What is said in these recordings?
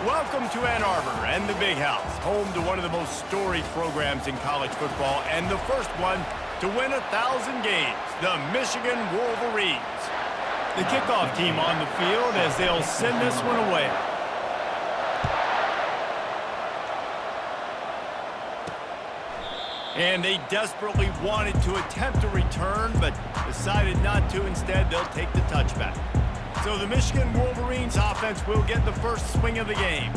Welcome to Ann Arbor and the Big House, home to one of the most storied programs in college football and the first one to win 1,000 games, the Michigan Wolverines. The kickoff team on the field as they'll send this one away. And they desperately wanted to attempt a return, but decided not to. Instead, they'll take the touchback. So the Michigan Wolverines offense will get the first swing of the game.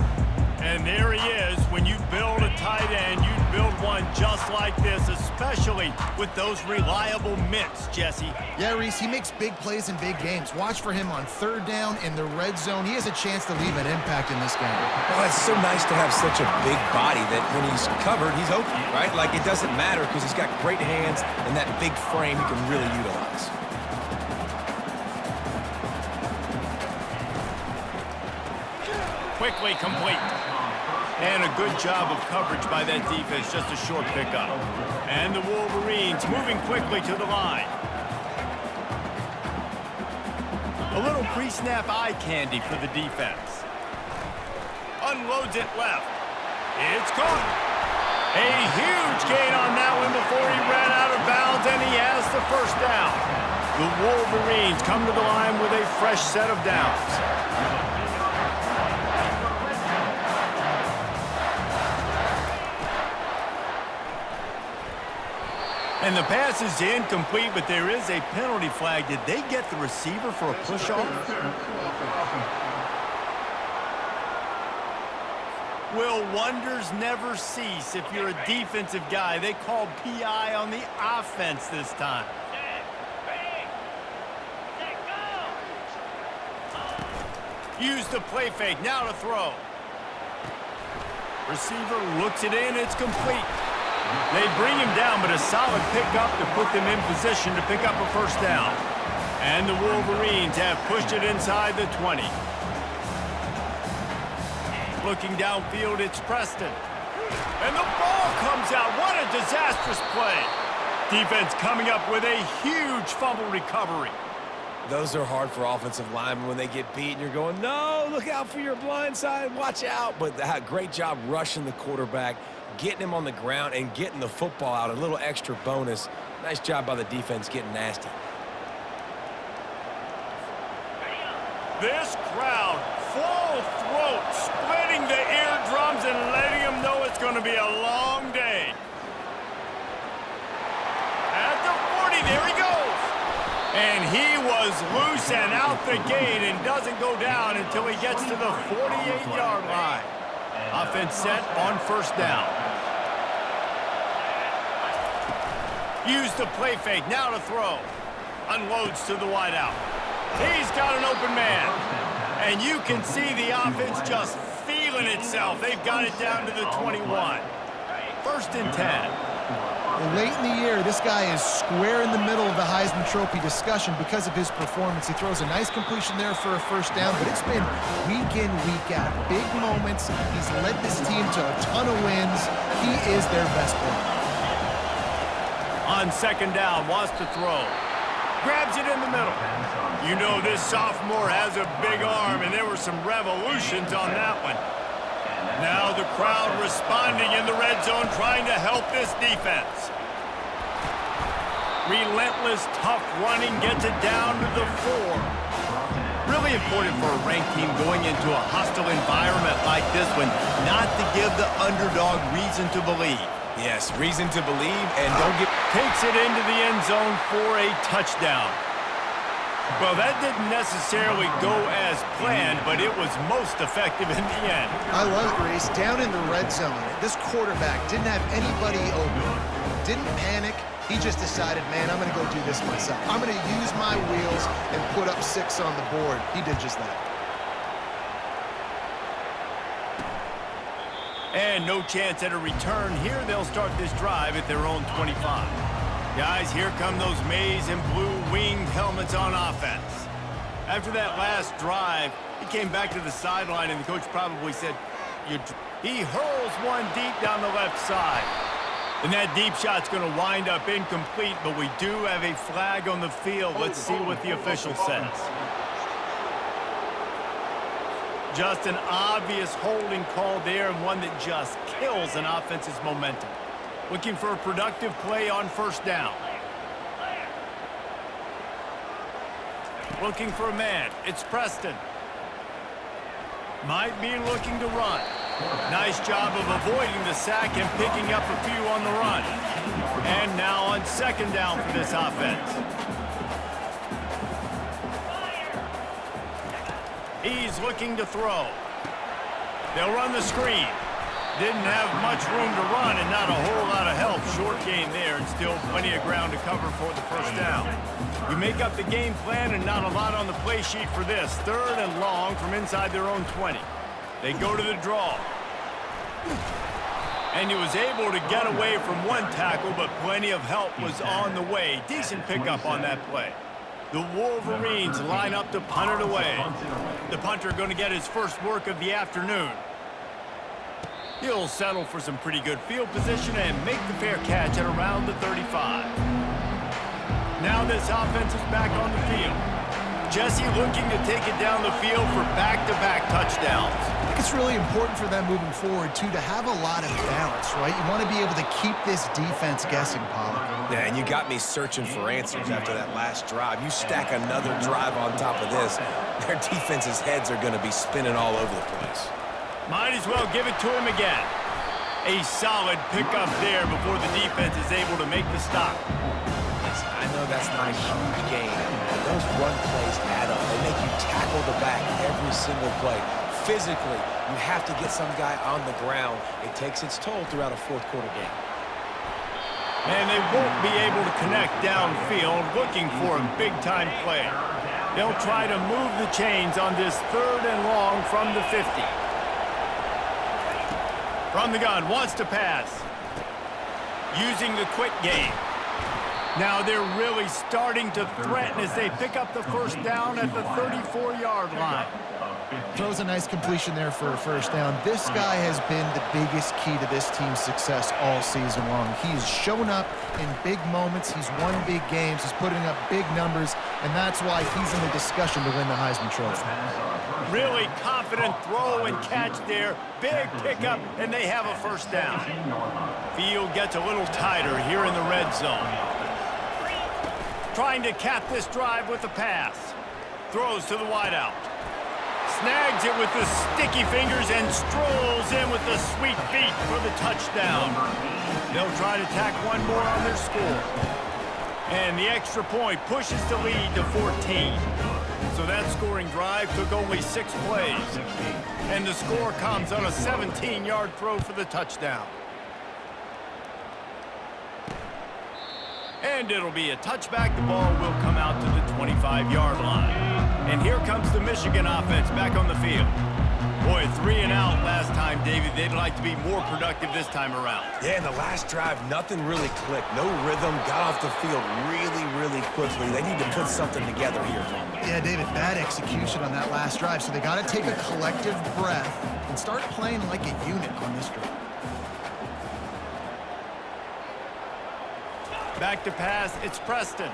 And there he is. When you build a tight end, you build one just like this, especially with those reliable mitts, Jesse. Yeah, Reese, he makes big plays in big games. Watch for him on third down in the red zone. He has a chance to leave an impact in this game. Well, it's so nice to have such a big body that when he's covered, he's open, right? Like, it doesn't matter because he's got great hands and that big frame he can really utilize. Quickly complete. And a good job of coverage by that defense, just a short pickup. And the Wolverines moving quickly to the line. A little pre-snap eye candy for the defense. Unloads it left. It's caught. A huge gain on that one before he ran out of bounds, and he has the first down. The Wolverines come to the line with a fresh set of downs. And the pass is incomplete, but there is a penalty flag. Did they get the receiver for a push-off? Will wonders never cease if you're a defensive guy? They called PI on the offense this time. Use the play fake, now to throw. Receiver looks it in, it's complete. They bring him down, but a solid pickup to put them in position to pick up a first down. And the Wolverines have pushed it inside the 20. Looking downfield, it's Preston. And the ball comes out. What a disastrous play. Defense coming up with a huge fumble recovery. Those are hard for offensive linemen when they get beat and you're going, no, look out for your blind side, watch out. But great job rushing the quarterback, getting him on the ground and getting the football out, a little extra bonus. Nice job by the defense getting nasty. This crowd, full throat, splitting the eardrums and letting them know it's going to be a long day. At the 40, there he goes. And he was loose and out the gate and doesn't go down until he gets to the 48-yard line. Offense set on first down. Use the play fake, now to throw. Unloads to the wideout. He's got an open man. And you can see the offense just feeling itself. They've got it down to the 21. First and 10. Well, late in the year, this guy is square in the middle of the Heisman Trophy discussion because of his performance. He throws a nice completion there for a first down, but it's been week in, week out. Big moments. He's led this team to a ton of wins. He is their best player. On second down, wants to throw. Grabs it in the middle. You know this sophomore has a big arm, and there were some revolutions on that one. Now the crowd responding in the red zone, trying to help this defense. Relentless, tough running gets it down to the 4. Really important for a ranked team going into a hostile environment like this one, not to give the underdog reason to believe. Yes, reason to believe, and don't get... Takes it into the end zone for a touchdown. Well, that didn't necessarily go as planned, but it was most effective in the end. I love it, Reese. Down in the red zone, this quarterback didn't have anybody open. Didn't panic. He just decided, man, I'm going to go do this myself. I'm going to use my wheels and put up 6 on the board. He did just that. And no chance at a return here. They'll start this drive at their own 25. Guys, here come those maize and blue winged helmets on offense. After that last drive, he came back to the sideline, and the coach probably said, he hurls one deep down the left side. And that deep shot's going to wind up incomplete, but we do have a flag on the field. Let's see what the official says. Just an obvious holding call there, and one that just kills an offense's momentum. Looking for a productive play on first down. Looking for a man. It's Preston. Might be looking to run. Nice job of avoiding the sack and picking up a few on the run. And now on second down for this offense. He's looking to throw. They'll run the screen. Didn't have much room to run and not a whole lot of help. Short gain there and still plenty of ground to cover for the first down. You make up the game plan and not a lot on the play sheet for this. Third and long from inside their own 20. They go to the draw. And he was able to get away from one tackle, but plenty of help was on the way. Decent pickup on that play. The Wolverines line up to punt it away. The punter going to get his first work of the afternoon. He'll settle for some pretty good field position and make the fair catch at around the 35. Now this offense is back on the field. Jesse looking to take it down the field for back-to-back touchdowns. I think it's really important for them moving forward, too, to have a lot of balance, right? You want to be able to keep this defense guessing, Pollock. Yeah, and you got me searching for answers after that last drive. You stack another drive on top of this, their defense's heads are going to be spinning all over the place. Might as well give it to him again. A solid pickup there before the defense is able to make the stop. I know that's not a huge gain, but those run plays add up. They make you tackle the back every single play. Physically, you have to get some guy on the ground. It takes its toll throughout a fourth quarter game. And they won't be able to connect downfield, looking for a big-time play. They'll try to move the chains on this third and long from the 50. From the gun, wants to pass. Using the quick game. Now they're really starting to threaten as they pick up the first down at the 34-yard line. Throws a nice completion there for a first down. This guy has been the biggest key to this team's success all season long. He's shown up in big moments. He's won big games. He's putting up big numbers, and that's why he's in the discussion to win the Heisman Trophy. Really confident throw and catch there. Big pickup, and they have a first down. Field gets a little tighter here in the red zone. Trying to cap this drive with a pass. Throws to the wideout. Snags it with the sticky fingers and strolls in with the sweet feet for the touchdown. They'll try to tack one more on their score. And the extra point pushes the lead to 14. So that scoring drive took only 6 plays. And the score comes on a 17-yard throw for the touchdown. And it'll be a touchback. The ball will come out to the 25-yard line. And here comes the Michigan offense back on the field. Boy, 3 and out last time, David. They'd like to be more productive this time around. Yeah, in the last drive, nothing really clicked. No rhythm, got off the field really quickly. They need to put something together here. Yeah, David, bad execution on that last drive. So they got to take a collective breath and start playing like a unit on this drive. Back to pass, it's Preston.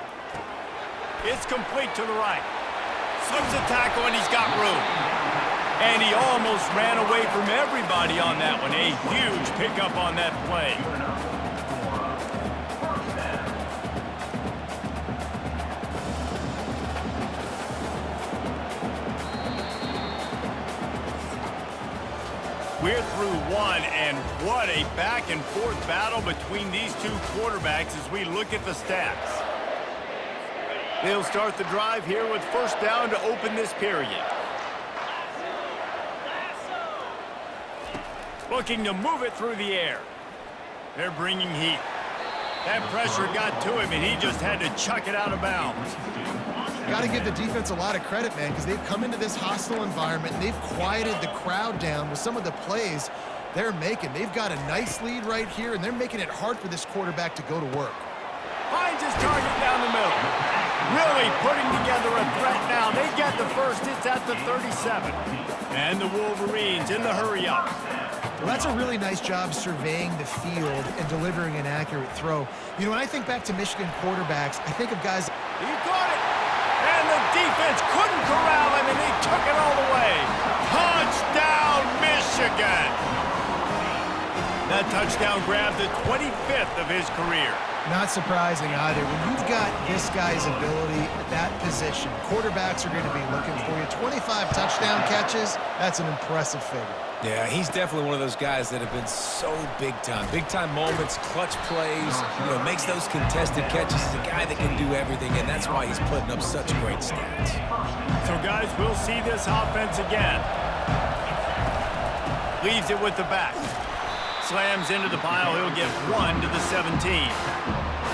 It's complete to the right. Slips a tackle and he's got room. And he almost ran away from everybody on that one. A huge pickup on that play. We're through one, and what a back-and-forth battle between these two quarterbacks as we look at the stats. They'll start the drive here with first down to open this period. Looking to move it through the air. They're bringing heat. That pressure got to him, and he just had to chuck it out of bounds. Got to give the defense a lot of credit, man, because they've come into this hostile environment and they've quieted the crowd down with some of the plays they're making. They've got a nice lead right here, and they're making it hard for this quarterback to go to work. Finds his target down the middle. Really putting together a threat now. They get the first. It's at the 37. And the Wolverines in the hurry-up. Well, that's a really nice job surveying the field and delivering an accurate throw. You know, when I think back to Michigan quarterbacks, I think of guys... He caught it. And the defense couldn't corral him, and they took it all the way. That touchdown grabbed the 25th of his career. Not surprising either. When you've got this guy's ability at that position, quarterbacks are going to be looking for you. 25 touchdown catches, that's an impressive figure. Yeah, he's definitely one of those guys that have been so big time. Big time moments, clutch plays, makes those contested catches. He's a guy that can do everything, and that's why he's putting up such great stats. So, guys, we'll see this offense again. Leaves it with the back. Slams into the pile. He'll get 1 to the 17.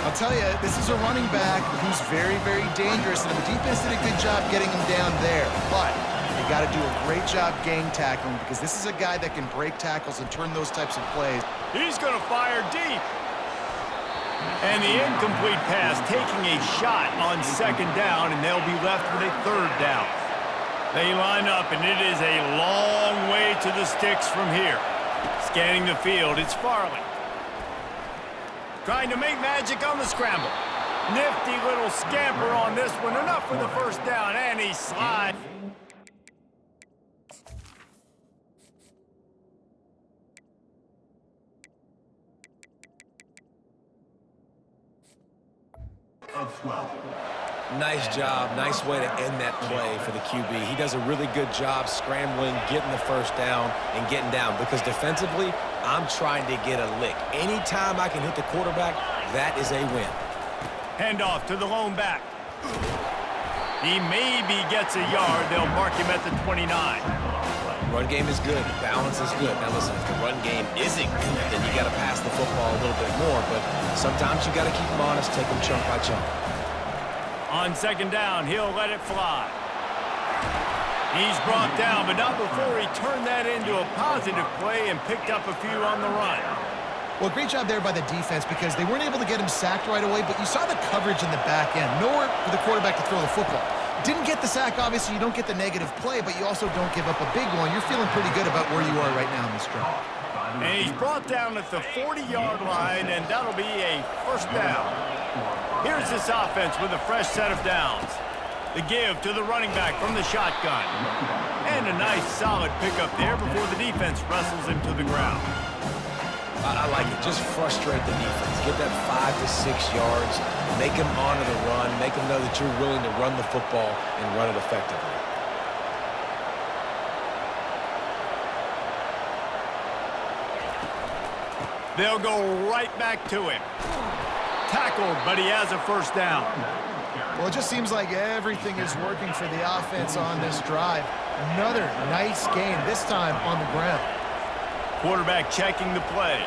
I'll tell you, this is a running back who's very, very dangerous, and the defense did a good job getting him down there. But you got to do a great job gang tackling because this is a guy that can break tackles and turn those types of plays. He's going to fire deep. And the incomplete pass taking a shot on 2nd down, and they'll be left with a 3rd down. They line up, and it is a long way to the sticks from here. Scanning the field, it's Farley. Trying to make magic on the scramble. Nifty little scamper on this one. Enough for the 1st down, and he slides. Nice job. Nice way to end that play for the QB. He does a really good job scrambling, getting the 1st down, and getting down. Because defensively, I'm trying to get a lick. Anytime I can hit the quarterback, that is a win. Handoff to the lone back. He maybe gets a yard. They'll mark him at the 29. Run game is good. Balance is good. Now listen, if the run game isn't good, then you got to pass the football a little bit more. But sometimes you got to keep them honest, take them chunk by chunk. On 2nd down, he'll let it fly. He's brought down, but not before he turned that into a positive play and picked up a few on the run. Well, great job there by the defense because they weren't able to get him sacked right away, but you saw the coverage in the back end. Nowhere for the quarterback to throw the football. Didn't get the sack, obviously. You don't get the negative play, but you also don't give up a big one. You're feeling pretty good about where you are right now in this drive. And he's brought down at the 40-yard line, and that'll be a 1st down. Here's this offense with a fresh set of downs. The give to the running back from the shotgun. And a nice solid pickup there before the defense wrestles him to the ground. I like it. Just frustrate the defense. Get that 5 to 6 yards. Make them honor the run. Make them know that you're willing to run the football and run it effectively. They'll go right back to him. Tackled, but he has a 1st down. Well, it just seems like everything is working for the offense on this drive. Another nice game, this time on the ground. Quarterback checking the play.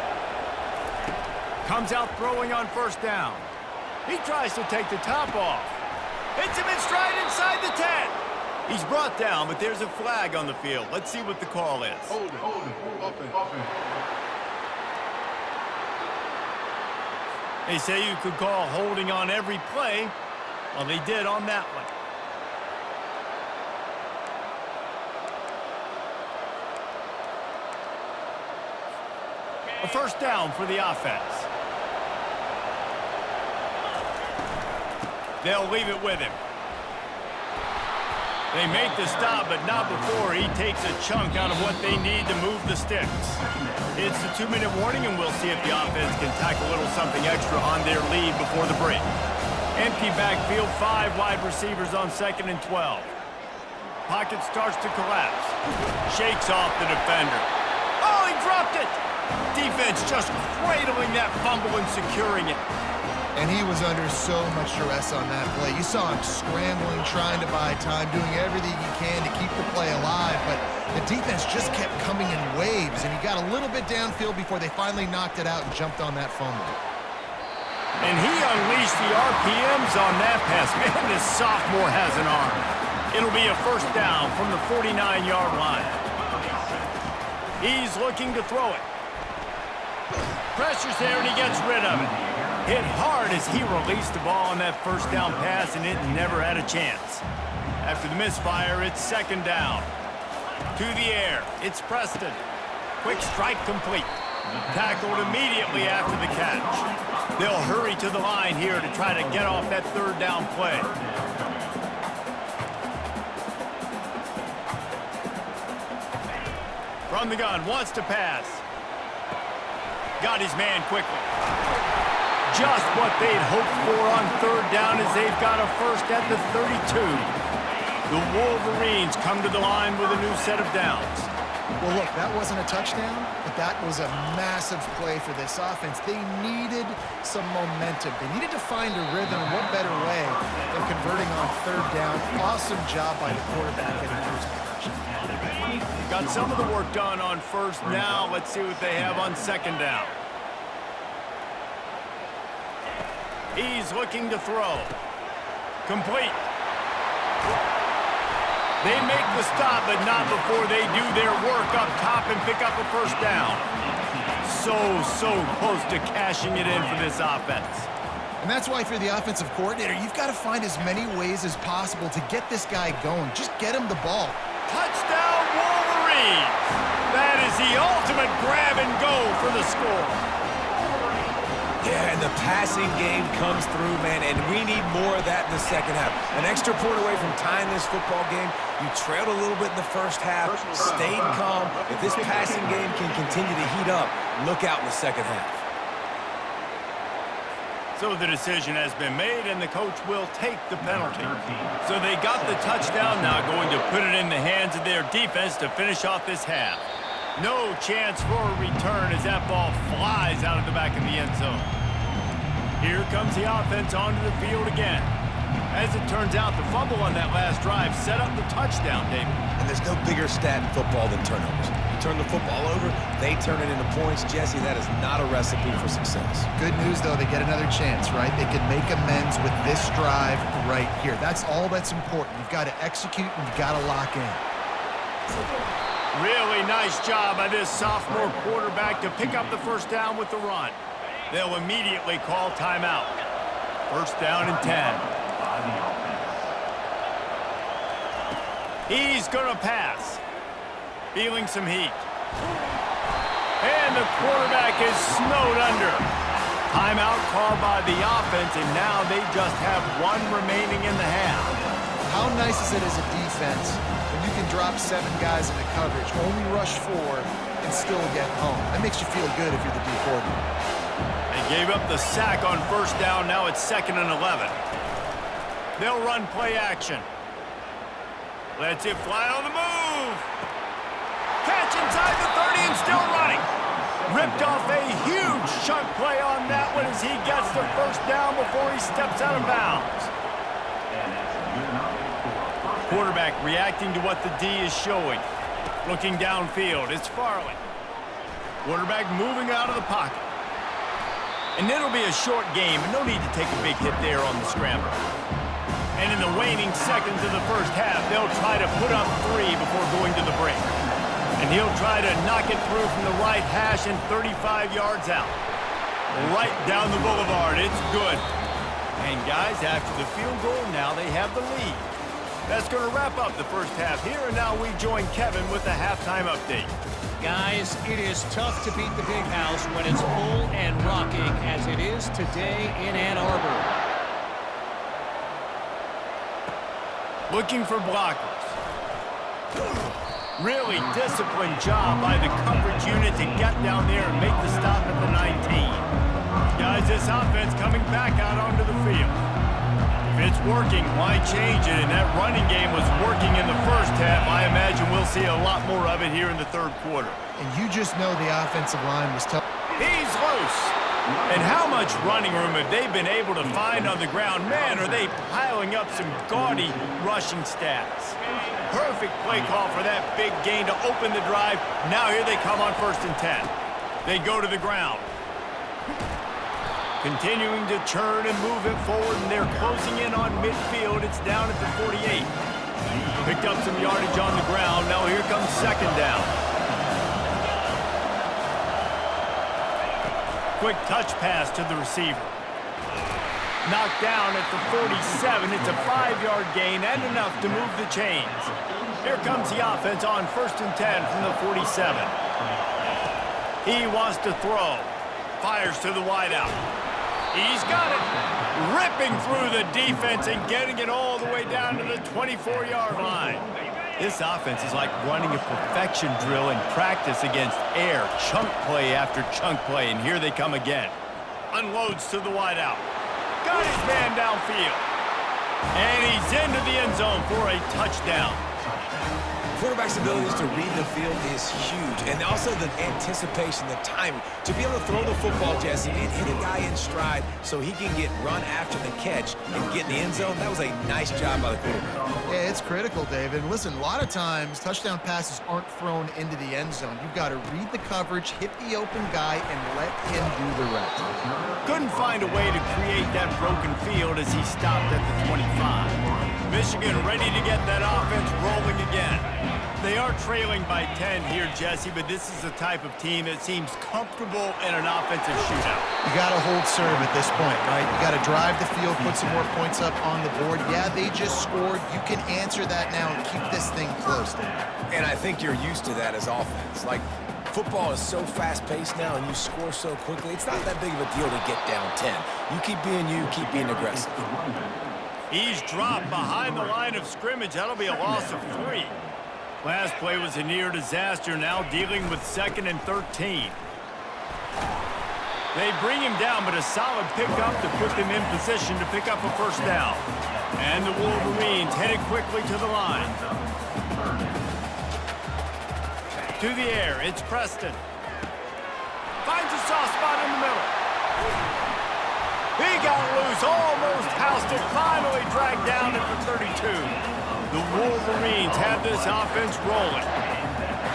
Comes out throwing on 1st down. He tries to take the top off. Hits him in stride inside the 10. He's brought down, but there's a flag on the field. Let's see what the call is. Hold it. Open. They say you could call holding on every play. Well, they did on that one. A 1st down for the offense. They'll leave it with him. They make the stop, but not before he takes a chunk out of what they need to move the sticks. It's the 2-minute warning, and we'll see if the offense can tack a little something extra on their lead before the break. Empty backfield, 5 wide receivers on 2nd and 12. Pocket starts to collapse. Shakes off the defender. Oh, he dropped it! Defense just cradling that fumble and securing it. And he was under so much duress on that play. You saw him scrambling, trying to buy time, doing everything he can to keep the play alive, but the defense just kept coming in waves, and he got a little bit downfield before they finally knocked it out and jumped on that fumble. And he unleashed the RPMs on that pass. Man, this sophomore has an arm. It'll be a 1st down from the 49-yard line. He's looking to throw it. Pressure's there, and he gets rid of it. Hit hard as he released the ball on that 1st down pass, and it never had a chance. After the misfire, it's 2nd down. To the air, it's Preston. Quick strike complete. Tackled immediately after the catch. They'll hurry to the line here to try to get off that 3rd down play. From the gun, wants to pass. Got his man quickly. Just what they'd hoped for on third down as they've got a first at the 32. The Wolverines come to the line with a new set of downs. Well, look, that wasn't a touchdown, but that was a massive play for this offense. They needed some momentum. They needed to find a rhythm, and what better way than converting on third down. Awesome job by the quarterback getting first possession. Got some of the work done on first. Now let's see what they have on second down. He's looking to throw. Complete. They make the stop, but not before they do their work up top and pick up a first down. So close to cashing it in for this offense. And that's why, if you're the offensive coordinator, you've got to find as many ways as possible to get this guy going. Just get him the ball. Touchdown, Wolverines! That is the ultimate grab and go for the score. Yeah, and the passing game comes through, man, and we need more of that in the second half. An extra point away from tying this football game. You trailed a little bit in the first half, stayed calm. If this passing game can continue to heat up, look out in the second half. So the decision has been made, and the coach will take the penalty. So they got the touchdown, now going to put it in the hands of their defense to finish off this half. No chance for a return as that ball flies out of the back of the end zone. Here comes the offense onto the field again. As it turns out, the fumble on that last drive set up the touchdown, David. And there's no bigger stat in football than turnovers. You turn the football over, they turn it into points. Jesse, that is not a recipe for success. Good news, though, they get another chance, right? They can make amends with this drive right here. That's all that's important. You've got to execute and you've got to lock in. Really nice job by this sophomore quarterback to pick up the first down with the run. They'll immediately call timeout. First down and 10. He's going to pass. Feeling some heat. And the quarterback is snowed under. Timeout called by the offense, and now they just have one remaining in the half. How nice is it as a defense when you can drop 7 guys into coverage, only rush 4, and still get home? That makes you feel good if you're the D coordinator. They gave up the sack on first down. Now it's 2nd and 11. They'll run play action. Lets it fly on the move. Catch inside the 30 and still running. Ripped off a huge chunk play on that one as he gets the first down before he steps out of bounds. Quarterback reacting to what the D is showing. Looking downfield, it's Farley. Quarterback moving out of the pocket. And it'll be a short game, but no need to take a big hit there on the scramble. And in the waning seconds of the first half, they'll try to put up 3 before going to the break. And he'll try to knock it through from the right hash and 35 yards out. Right down the boulevard, it's good. And guys, after the field goal, now they have the lead. That's going to wrap up the first half here, and now we join Kevin with the halftime update. Guys, it is tough to beat the Big House when it's full and rocking as it is today in Ann Arbor. Looking for blockers. Really disciplined job by the coverage unit to get down there and make the stop at the 19. Guys, this offense coming back out onto the field. If it's working, why change it? And that running game was working in the first half. I imagine we'll see a lot more of it here in the third quarter. And you just know the offensive line was tough. He's loose. And how much running room have they been able to find on the ground? Man, are they piling up some gaudy rushing stats. Perfect play call for that big gain to open the drive. Now here they come on 1st and 10. They go to the ground. Continuing to churn and move it forward, and they're closing in on midfield. It's down at the 48. Picked up some yardage on the ground. Now here comes 2nd down. Quick touch pass to the receiver. Knocked down at the 47. It's a 5-yard gain and enough to move the chains. Here comes the offense on 1st and 10 from the 47. He wants to throw. Fires to the wideout. He's got it. Ripping through the defense and getting it all the way down to the 24-yard line. This offense is like running a perfection drill in practice against air. Chunk play after chunk play, and here they come again. Unloads to the wideout. Got his man downfield. And he's into the end zone for a touchdown. Quarterback's abilities to read the field is huge, and also the anticipation, the timing. To be able to throw the football, Jesse, and hit a guy in stride so he can get run after the catch and get in the end zone, that was a nice job by the quarterback. Yeah, it's critical, David. And listen, a lot of times touchdown passes aren't thrown into the end zone. You've got to read the coverage, hit the open guy, and let him do the rest. Couldn't find a way to create that broken field as he stopped at the 25. Michigan ready to get that offense rolling again. They are trailing by 10 here, Jesse, but this is the type of team that seems comfortable in an offensive shootout. You got to hold serve at this point, right? You got to drive the field, put some more points up on the board. Yeah, they just scored. You can answer that now and keep this thing close. And I think you're used to that as offense. Like, football is so fast-paced now, and you score so quickly. It's not that big of a deal to get down 10. You keep being you, keep being aggressive. He's dropped behind the line of scrimmage. That'll be a loss of 3. Last play was a near disaster, now dealing with 2nd and 13. They bring him down, but a solid pickup to put them in position to pick up a first down. And the Wolverines headed quickly to the line. To the air, it's Preston. Finds a soft spot in the middle. He got loose, almost housed it, finally dragged down at the 32. The Wolverines have this offense rolling.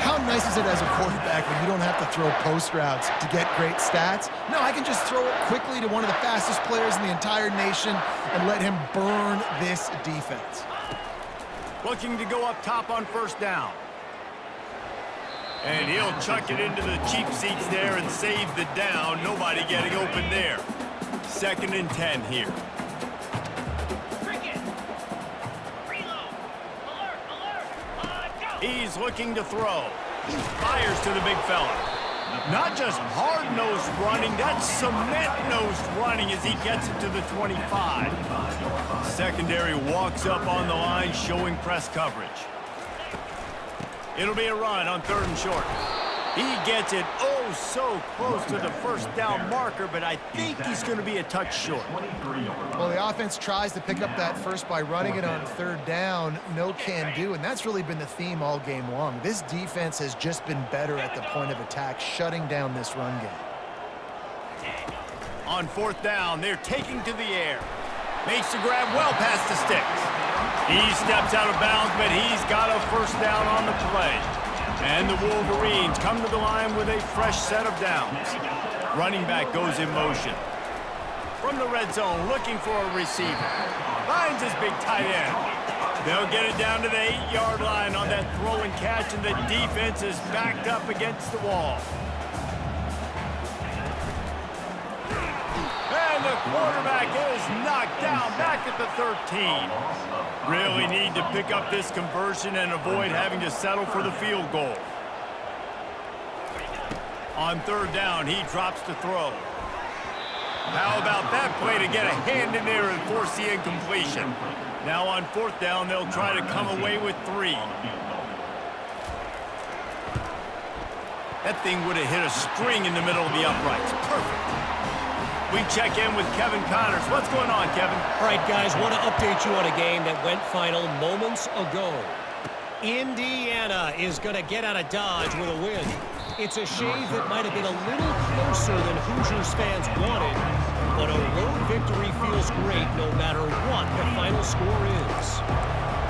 How nice is it as a quarterback when you don't have to throw post routes to get great stats? No, I can just throw it quickly to one of the fastest players in the entire nation and let him burn this defense. Looking to go up top on first down. And he'll chuck it into the cheap seats there and save the down. Nobody getting open there. 2nd and 10 here. He's looking to throw. Fires to the big fella. Not just hard-nosed running, that's cement-nosed running as he gets it to the 25. Secondary walks up on the line, showing press coverage. It'll be a run on 3rd and short. He gets it oh so close to the first down marker, but I think he's going to be a touch short. Well, the offense tries to pick up that first by running it on 3rd down. No can do, and that's really been the theme all game long. This defense has just been better at the point of attack, shutting down this run game. On 4th down, they're taking to the air. Makes the grab well past the sticks. He steps out of bounds, but he's got a first down on the play. And the Wolverines come to the line with a fresh set of downs. Running back goes in motion. From the red zone, looking for a receiver. Finds his big tight end. They'll get it down to the 8-yard line on that throw and catch, and the defense is backed up against the wall. And the quarterback is knocked down back at the 13. Really need to pick up this conversion and avoid having to settle for the field goal. On 3rd down, he drops to throw. How about that play to get a hand in there and force the incompletion? Now on 4th down, they'll try to come away with 3. That thing would have hit a string in the middle of the uprights. Perfect. We check in with Kevin Connors. What's going on, Kevin? All right, guys, want to update you on a game that went final moments ago. Indiana is going to get out of Dodge with a win. It's a shave that might have been a little closer than Hoosiers fans wanted, but a road victory feels great no matter what the final score is.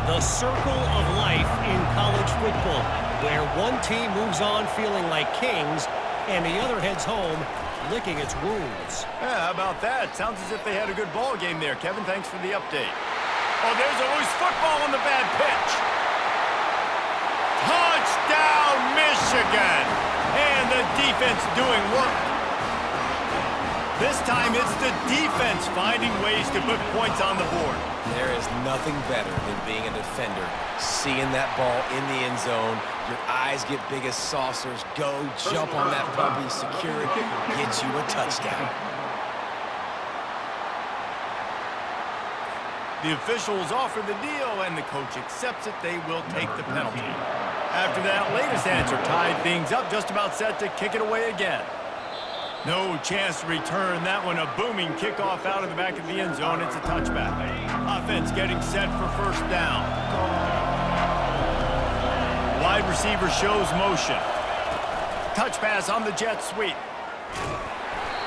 The circle of life in college football, where one team moves on feeling like kings and the other heads home licking its wounds. Yeah, how about that? Sounds as if they had a good ball game there. Kevin, thanks for the update. Oh, there's a loose football on the bad pitch. Touchdown, Michigan! And the defense doing work. This time it's the defense finding ways to put points on the board. There is nothing better than being a defender, seeing that ball in the end zone. Your eyes get big as saucers. Go, jump on that puppy, secure it, get you a touchdown. The officials offer the deal, and the coach accepts it. They will take the penalty. After that latest answer tied things up, just about set to kick it away again. No chance to return that one. A booming kickoff out of the back of the end zone. It's a touchback. Offense getting set for first down. Wide receiver shows motion. Touch pass on the jet sweep.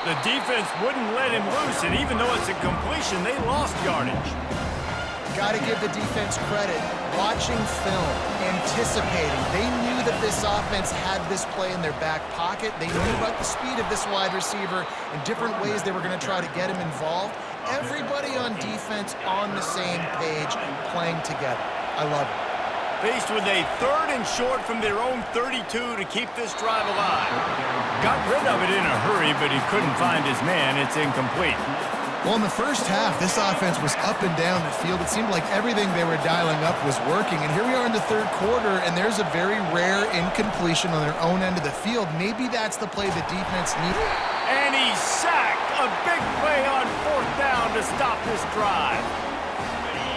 The defense wouldn't let him loose, and even though it's a completion, they lost yardage. Got to give the defense credit. Watching film, anticipating. They knew that this offense had this play in their back pocket. They knew about the speed of this wide receiver and different ways they were going to try to get him involved. Everybody on defense on the same page, playing together. I love it. Faced with a 3rd and short from their own 32 to keep this drive alive. Got rid of it in a hurry, but he couldn't find his man. It's incomplete. Well, in the first half, this offense was up and down the field. It seemed like everything they were dialing up was working. And here we are in the third quarter, and there's a very rare incompletion on their own end of the field. Maybe that's the play the defense needed. And he's sacked. A big play on 4th down to stop this drive.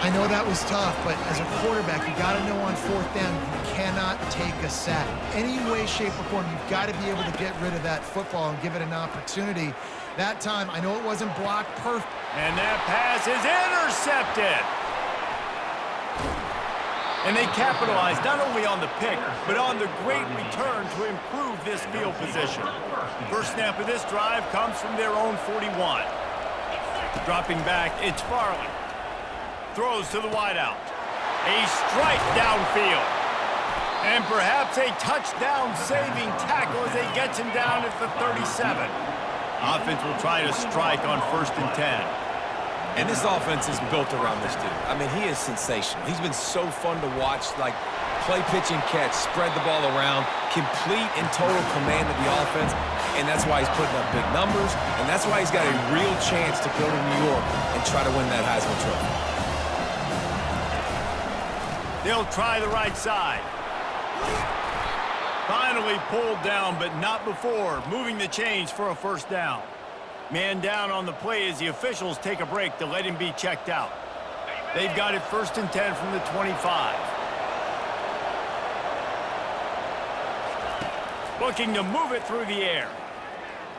I know that was tough, but as a quarterback, you got to know on 4th down, you cannot take a sack. Any way, shape, or form, you've got to be able to get rid of that football and give it an opportunity. That time, I know it wasn't blocked perfect. And that pass is intercepted. And they capitalized not only on the pick, but on the great return to improve this field position. First snap of this drive comes from their own 41. Dropping back, it's Farley. Throws to the wideout. A strike downfield. And perhaps a touchdown-saving tackle as they gets him down at the 37. Offense will try to strike on 1st and 10. And this offense is built around this dude. I mean, he is sensational. He's been so fun to watch, like play, pitch, and catch, spread the ball around, complete and total command of the offense, and that's why he's putting up big numbers, and that's why he's got a real chance to go to New York and try to win that Heisman Trophy. They'll try the right side. Finally pulled down, but not before. Moving the chains for a first down. Man down on the play as the officials take a break to let him be checked out. They've got it 1st and 10 from the 25. Looking to move it through the air.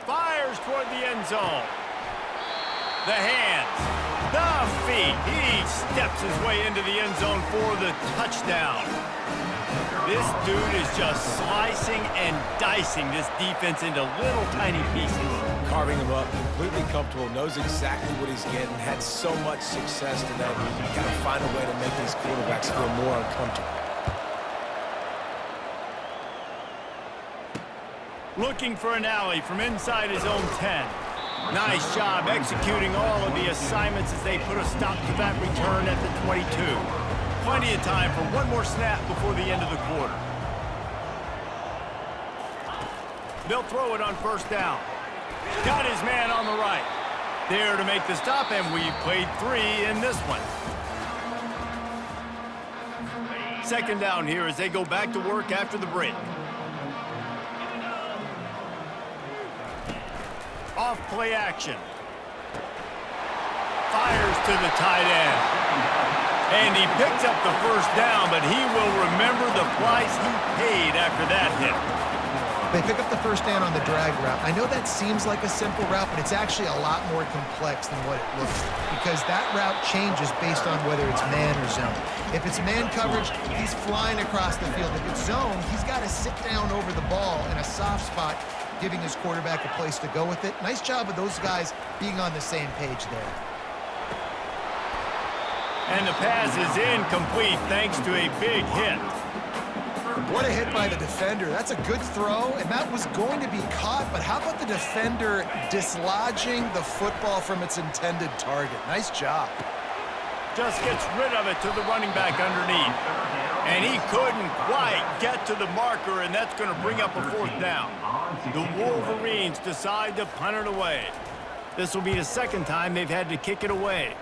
Fires toward the end zone. The hands. The feet. He steps his way into the end zone for the touchdown. This dude is just slicing and dicing this defense into little tiny pieces. Carving him up, completely comfortable, knows exactly what he's getting, had so much success today. You got to find a way to make these quarterbacks feel more uncomfortable. Looking for an alley from inside his own 10. Nice job executing all of the assignments as they put a stop to that return at the 22. Plenty of time for one more snap before the end of the quarter. They'll throw it on 1st down. Got his man on the right. There to make the stop, and we've played 3 in this one. 2nd down here as they go back to work after the break. Off play action. Fires to the tight end. And he picks up the first down, but he will remember the price he paid after that hit. They pick up the first down on the drag route. I know that seems like a simple route, but it's actually a lot more complex than what it looks like because that route changes based on whether it's man or zone. If it's man coverage, he's flying across the field. If it's zone, he's got to sit down over the ball in a soft spot, giving his quarterback a place to go with it. Nice job of those guys being on the same page there. And the pass is incomplete thanks to a big hit. What a hit by the defender. That's a good throw, and that was going to be caught, but how about the defender dislodging the football from its intended target? Nice job. Just gets rid of it to the running back underneath. And he couldn't quite get to the marker, and that's going to bring up a 4th down. The Wolverines decide to punt it away. This will be the 2nd time they've had to kick it away.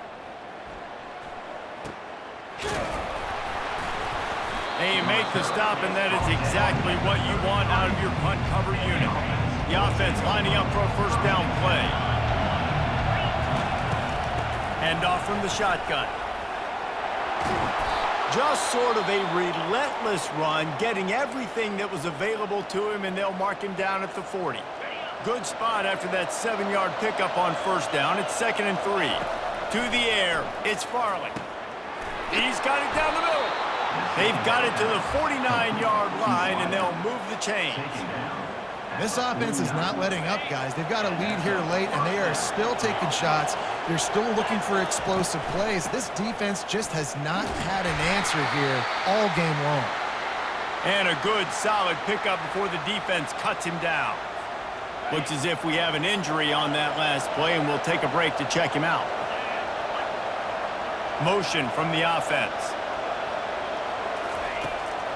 They make the stop, and that is exactly what you want out of your punt cover unit. The offense lining up for a first down play. Hand off from the shotgun. Just sort of a relentless run, getting everything that was available to him, and they'll mark him down at the 40. Good spot after that 7-yard pickup on first down. It's 2nd and 3. To the air, it's Farley. He's got it down the middle. They've got it to the 49-yard line, and they'll move the chains. This offense is not letting up, guys. They've got a lead here late, and they are still taking shots. They're still looking for explosive plays. This defense just has not had an answer here all game long. And a good, solid pickup before the defense cuts him down. Looks as if we have an injury on that last play, and we'll take a break to check him out. Motion from the offense.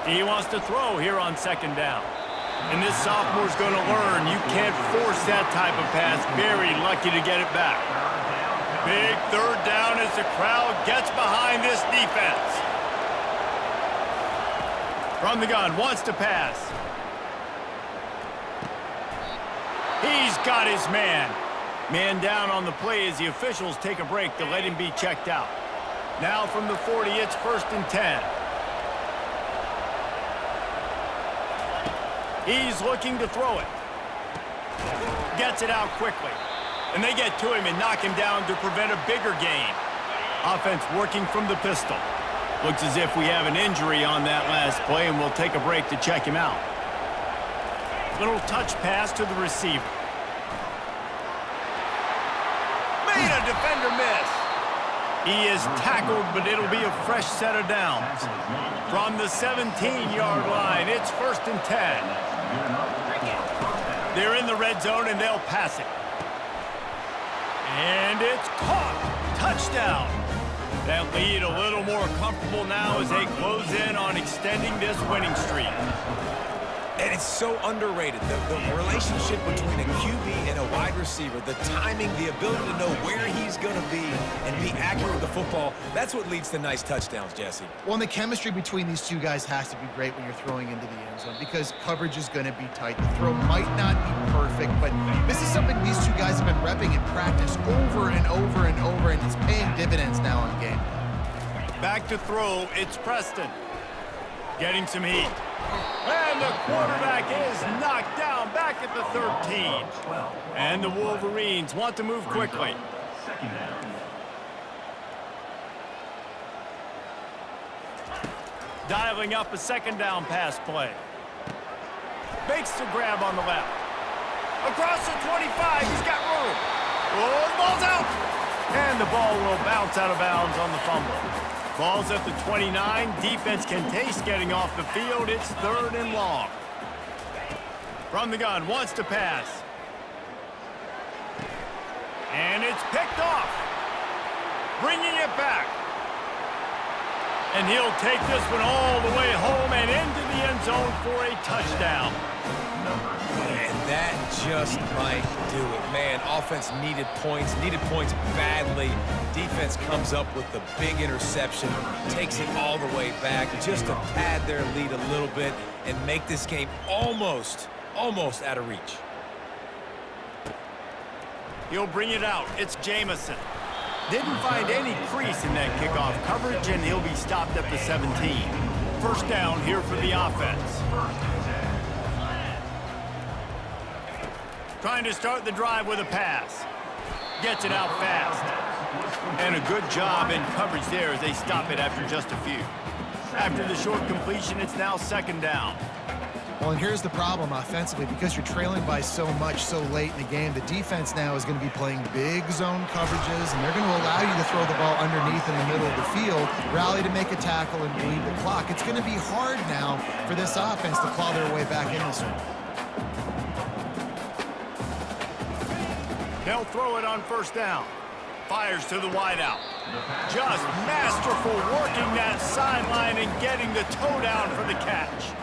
He wants to throw here on 2nd down. And this sophomore's going to learn you can't force that type of pass. Very lucky to get it back. Big 3rd down as the crowd gets behind this defense. From the gun, wants to pass. He's got his man. Man down on the play as the officials take a break to let him be checked out. Now from the 40, it's 1st and 10. He's looking to throw it. Gets it out quickly. And they get to him and knock him down to prevent a bigger gain. Offense working from the pistol. Looks as if we have an injury on that last play, and we'll take a break to check him out. Little touch pass to the receiver. Made a defender miss. He is tackled, but it'll be a fresh set of downs. From the 17-yard line, it's 1st and 10. They're in the red zone, and they'll pass it. And it's caught. Touchdown. That lead a little more comfortable now as they close in on extending this winning streak. And it's so underrated, the relationship between a QB and a wide receiver, the timing, the ability to know where he's going to be and be accurate with the football, that's what leads to nice touchdowns, Jesse. Well, and the chemistry between these two guys has to be great when you're throwing into the end zone because coverage is going to be tight. The throw might not be perfect, but this is something these two guys have been repping in practice over and over and over, and it's paying dividends now in game. Back to throw, it's Preston. Getting some heat. And the quarterback is knocked down back at the 13. And the Wolverines want to move quickly. Dialing up a 2nd down pass play. Makes the grab on the left. Across the 25, he's got room. Oh, the ball's out. And the ball will bounce out of bounds on the fumble. Ball's at the 29. Defense can taste getting off the field. It's 3rd and long. From the gun, wants to pass. And it's picked off. Bringing it back. And he'll take this one all the way home and into the end zone for a touchdown. And that just might do it. Man, offense needed points badly. Defense comes up with the big interception, takes it all the way back just to pad their lead a little bit and make this game almost out of reach. He'll bring it out. It's Jamison. Didn't find any crease in that kickoff coverage, and he'll be stopped at the 17. 1st down here for the offense. Trying to start the drive with a pass. Gets it out fast. And a good job in coverage there as they stop it after just a few. After the short completion, it's now 2nd down. Well, and here's the problem offensively. Because you're trailing by so much so late in the game, the defense now is going to be playing big zone coverages, and they're going to allow you to throw the ball underneath in the middle of the field, rally to make a tackle, and bleed the clock. It's going to be hard now for this offense to claw their way back in this one. They'll throw it on 1st down. Fires to the wideout. Just masterful working that sideline and getting the toe down for the catch.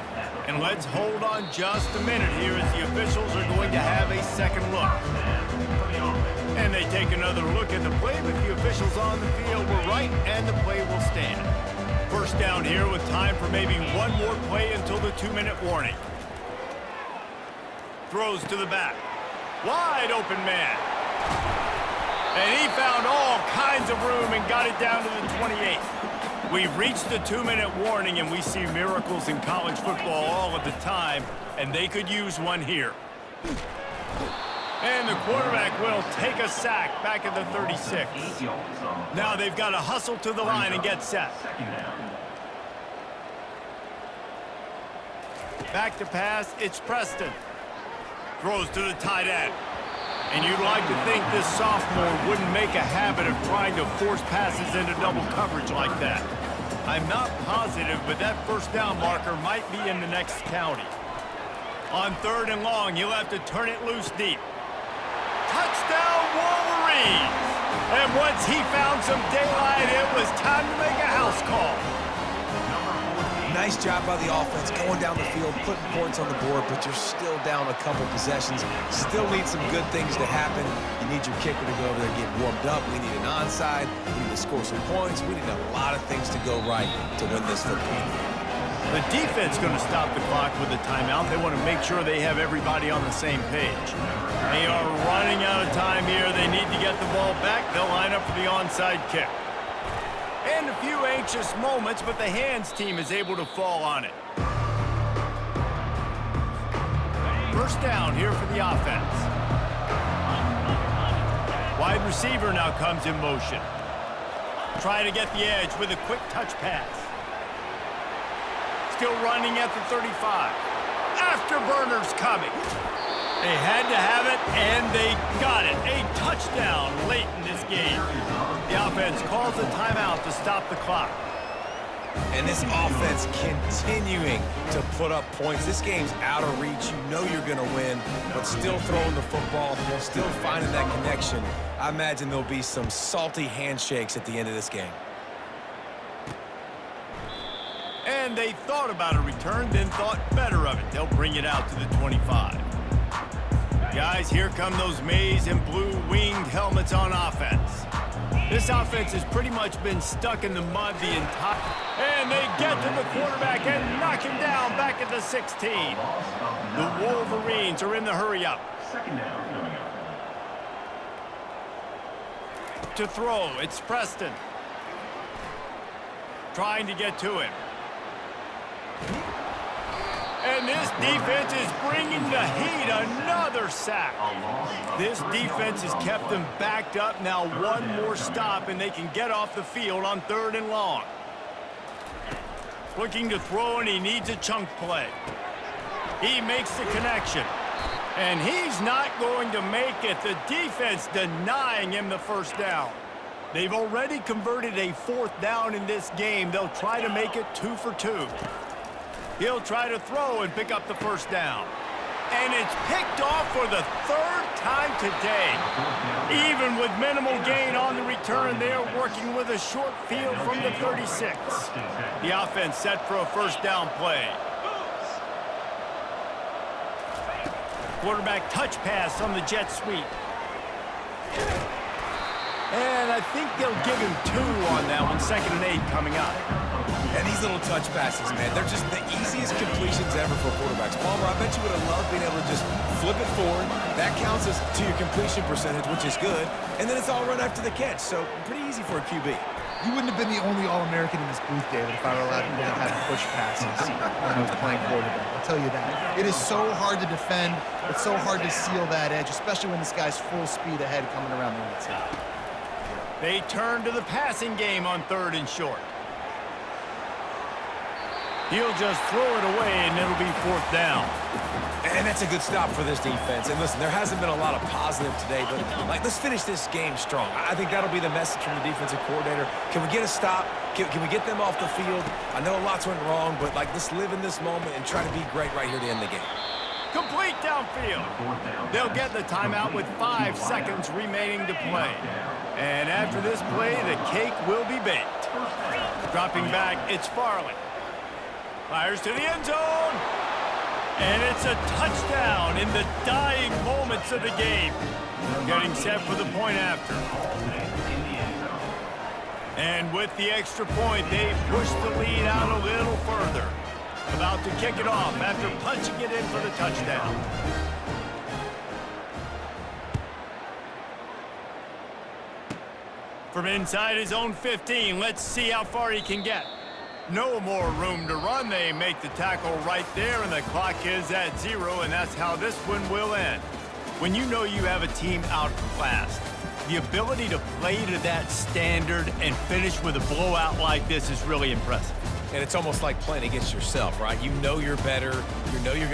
And let's hold on just a minute here as the officials are going to have a second look. And they take another look at the play, but the officials on the field were right, and the play will stand. 1st down here with time for maybe one more play until the 2-minute warning. Throws to the back. Wide open man. And he found all kinds of room and got it down to the 28. We've reached the 2-minute warning, and we see miracles in college football all of the time, and they could use one here. And the quarterback will take a sack back at the 36. Now they've got to hustle to the line and get set. Back to pass, it's Preston. Throws to the tight end. And you'd like to think this sophomore wouldn't make a habit of trying to force passes into double coverage like that. I'm not positive, but that first down marker might be in the next county. On 3rd and long, he'll have to turn it loose deep. Touchdown, Wolverines! And once he found some daylight, it was time to make a house call. Nice job by the offense going down the field, putting points on the board, but you're still down a couple possessions. Still need some good things to happen. You need your kicker to go over there and get warmed up. We need an onside. We need to score some points. We need a lot of things to go right to win this football game. The defense going to stop the clock with a timeout. They want to make sure they have everybody on the same page. They are running out of time here. They need to get the ball back. They'll line up for the onside kick. And a few anxious moments, but the hands team is able to fall on it. First down here for the offense. Wide receiver now comes in motion. Trying to get the edge with a quick touch pass. Still running at the 35. Afterburners coming. They had to have it, and they got it. A touchdown late in this game. The offense calls a timeout to stop the clock. And this offense continuing to put up points. This game's out of reach. You know you're going to win, but still throwing the football, still finding that connection. I imagine there'll be some salty handshakes at the end of this game. And they thought about a return, then thought better of it. They'll bring it out to the 25. Guys, here come those maize and blue winged helmets on offense. This offense has pretty much been stuck in the mud the entire... And they get to the quarterback and knock him down back at the 16. The Wolverines are in the hurry-up. To throw, it's Preston. Trying to get to him. And this defense is bringing the heat. Another sack. This defense has kept them backed up. Now one more stop, and they can get off the field on 3rd and long. Looking to throw, and he needs a chunk play. He makes the connection. And he's not going to make it. The defense denying him the first down. They've already converted a 4th down in this game. They'll try to make it 2 for 2. He'll try to throw and pick up the first down. And it's picked off for the 3rd time today. Even with minimal gain on the return, they are working with a short field from the 36. The offense set for a first down play. Quarterback touch pass on the jet sweep. And I think they'll give him 2 on that one. 2nd and 8 coming up. And these little touch passes, man, they're just the easiest completions ever for quarterbacks. Palmer, I bet you would have loved being able to just flip it forward. That counts as to your completion percentage, which is good. And then it's all run after the catch, so pretty easy for a QB. You wouldn't have been the only All-American in this booth, David, if I were allowed to have push passes when I was playing quarterback. I'll tell you that. It is so hard to defend. It's so hard to seal that edge, especially when this guy's full speed ahead coming around the outside. They turn to the passing game on 3rd and short. He'll just throw it away, and it'll be 4th down. And that's a good stop for this defense. And listen, there hasn't been a lot of positive today, but let's finish this game strong. I think that'll be the message from the defensive coordinator. Can we get a stop? Can we get them off the field? I know lots went wrong, but let's live in this moment and try to be great right here to end the game. Complete downfield. They'll get the timeout with 5 seconds remaining to play. And after this play, the cake will be baked. Dropping back, it's Farley. Fires to the end zone. And it's a touchdown in the dying moments of the game. Getting set for the point after. And with the extra point, they push the lead out a little further. About to kick it off after punching it in for the touchdown. From inside his own 15, let's see how far he can get. No more room to run. They make the tackle right there, and the clock is at 0, and that's how this one will end. When you know you have a team outclassed, the ability to play to that standard and finish with a blowout like this is really impressive. And it's almost like playing against yourself, right? You know you're better. You know you're